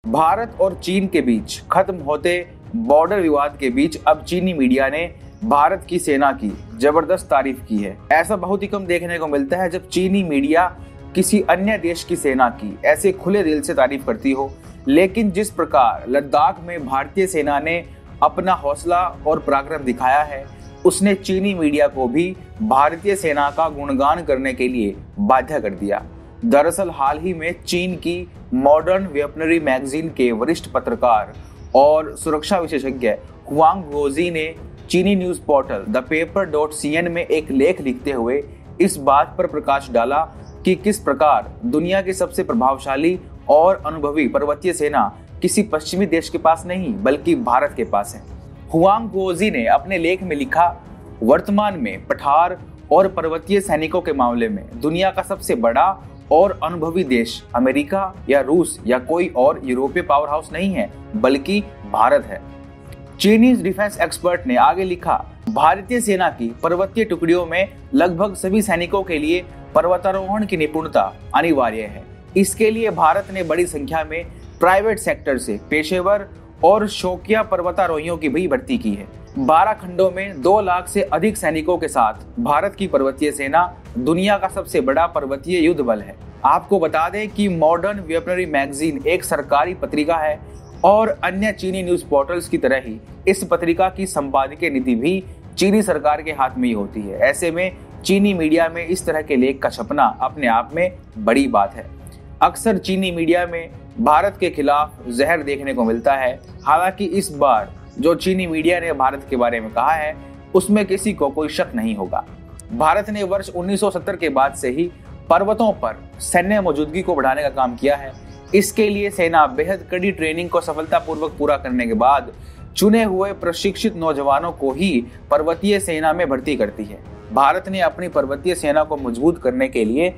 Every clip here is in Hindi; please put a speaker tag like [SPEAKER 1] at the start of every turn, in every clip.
[SPEAKER 1] भारत और चीन के बीच खत्म होते बॉर्डर विवाद के बीच अब चीनी मीडिया ने भारत की सेना की जबरदस्त तारीफ की है। ऐसा बहुत ही कम देखने को मिलता है जब चीनी मीडिया किसी अन्य देश की सेना की ऐसे खुले दिल से तारीफ करती हो। लेकिन जिस प्रकार लद्दाख में भारतीय सेना ने अपना हौसला और पराक्रम दिखाया है, उसने चीनी मीडिया को भी भारतीय सेना का गुणगान करने के लिए बाध्य कर दिया। दरअसल हाल ही में चीन की मॉडर्न वेपनरी मैगजीन के वरिष्ठ पत्रकार और सुरक्षा विशेषज्ञ हुआंग गुओजी ने चीनी न्यूज पोर्टल द पेपर.cn में एक लेख लिखते हुए इस बात पर प्रकाश डाला कि किस प्रकार दुनिया की सबसे प्रभावशाली और अनुभवी पर्वतीय सेना किसी पश्चिमी देश के पास नहीं बल्कि भारत के पास है। हुआंग गुओजी ने अपने लेख में लिखा, वर्तमान में पठार और पर्वतीय सैनिकों के मामले में दुनिया का सबसे बड़ा और अनुभवी देश अमेरिका या रूस या कोई और यूरोपीय पावर हाउस नहीं है बल्कि भारत है। चीनी डिफेंस एक्सपर्ट ने आगे लिखा, भारतीय सेना की पर्वतीय टुकड़ियों में लगभग सभी सैनिकों के लिए पर्वतारोहण की निपुणता अनिवार्य है। इसके लिए भारत ने बड़ी संख्या में प्राइवेट सेक्टर से पेशेवर और शौकिया पर्वतारोहियों की भी भर्ती की है। 12 खंडों में 2 लाख से अधिक सैनिकों के साथ भारत की पर्वतीय सेना दुनिया का सबसे बड़ा पर्वतीय युद्ध बल है। आपको बता दें कि मॉडर्न वेपनरी मैगजीन एक सरकारी पत्रिका है और अन्य चीनी न्यूज पोर्टल्स की तरह ही इस पत्रिका की संपादकीय नीति भी चीनी सरकार के हाथ में ही होती है। ऐसे में चीनी मीडिया में इस तरह के लेख का छपना अपने आप में बड़ी बात है। अक्सर चीनी मीडिया में भारत के खिलाफ जहर देखने को मिलता है। हालांकि इस बार जो चीनी मीडिया ने भारत के बारे में कहा है उसमें किसी को कोई शक नहीं होगा। भारत ने वर्ष 1970 के बाद से ही पर्वतों पर सैन्य मौजूदगी को बढ़ाने का काम किया है। इसके लिए सेना बेहद कड़ी ट्रेनिंग को सफलतापूर्वक पूरा करने के बाद चुने हुए प्रशिक्षित नौजवानों को ही पर्वतीय सेना में भर्ती करती है। भारत ने अपनी पर्वतीय सेना को मजबूत करने के लिए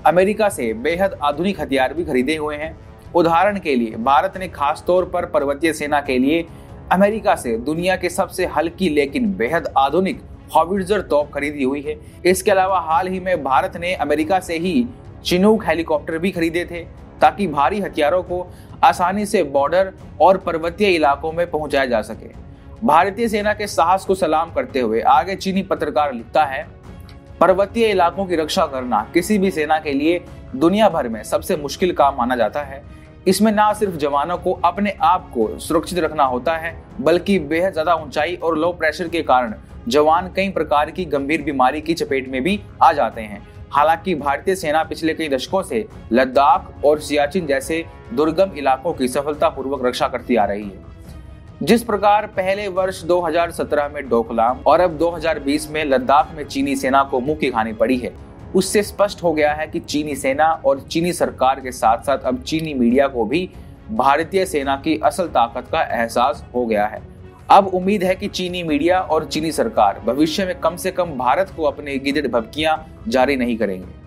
[SPEAKER 1] अमेरिका से बेहद आधुनिक हथियार भी खरीदे हुए हैं। उदाहरण के लिए भारत ने खास तौर पर पर्वतीय सेना के लिए अमेरिका से दुनिया के सबसे हल्की लेकिन बेहद आधुनिक हॉविट्जर तोप खरीदी हुई है। इसके अलावा हाल ही में भारत ने अमेरिका से ही चिनूक हेलीकॉप्टर भी खरीदे थे ताकि भारी हथियारों को आसानी से बॉर्डर और पर्वतीय इलाकों में पहुंचाया जा सके। भारतीय सेना के साहस को सलाम करते हुए आगे चीनी पत्रकार लिखता है, पर्वतीय इलाकों की रक्षा करना किसी भी सेना के लिए दुनिया भर में सबसे मुश्किल काम माना जाता है। इसमें ना सिर्फ जवानों को अपने आप को सुरक्षित रखना होता है बल्कि बेहद ज्यादा ऊंचाई और लो प्रेशर के कारण जवान कई प्रकार की गंभीर बीमारी की चपेट में भी आ जाते हैं। हालांकि भारतीय सेना पिछले कई दशकों से लद्दाख और सियाचिन जैसे दुर्गम इलाकों की सफलतापूर्वक रक्षा करती आ रही है। जिस प्रकार पहले वर्ष 2017 में डोकलाम और अब 2020 में लद्दाख में चीनी सेना को मुंह की खानी पड़ी है, उससे स्पष्ट हो गया है कि चीनी सेना और चीनी सरकार के साथ साथ अब चीनी मीडिया को भी भारतीय सेना की असल ताकत का एहसास हो गया है। अब उम्मीद है कि चीनी मीडिया और चीनी सरकार भविष्य में कम से कम भारत को अपनी गिद्धड़ भभकियां जारी नहीं करेंगे।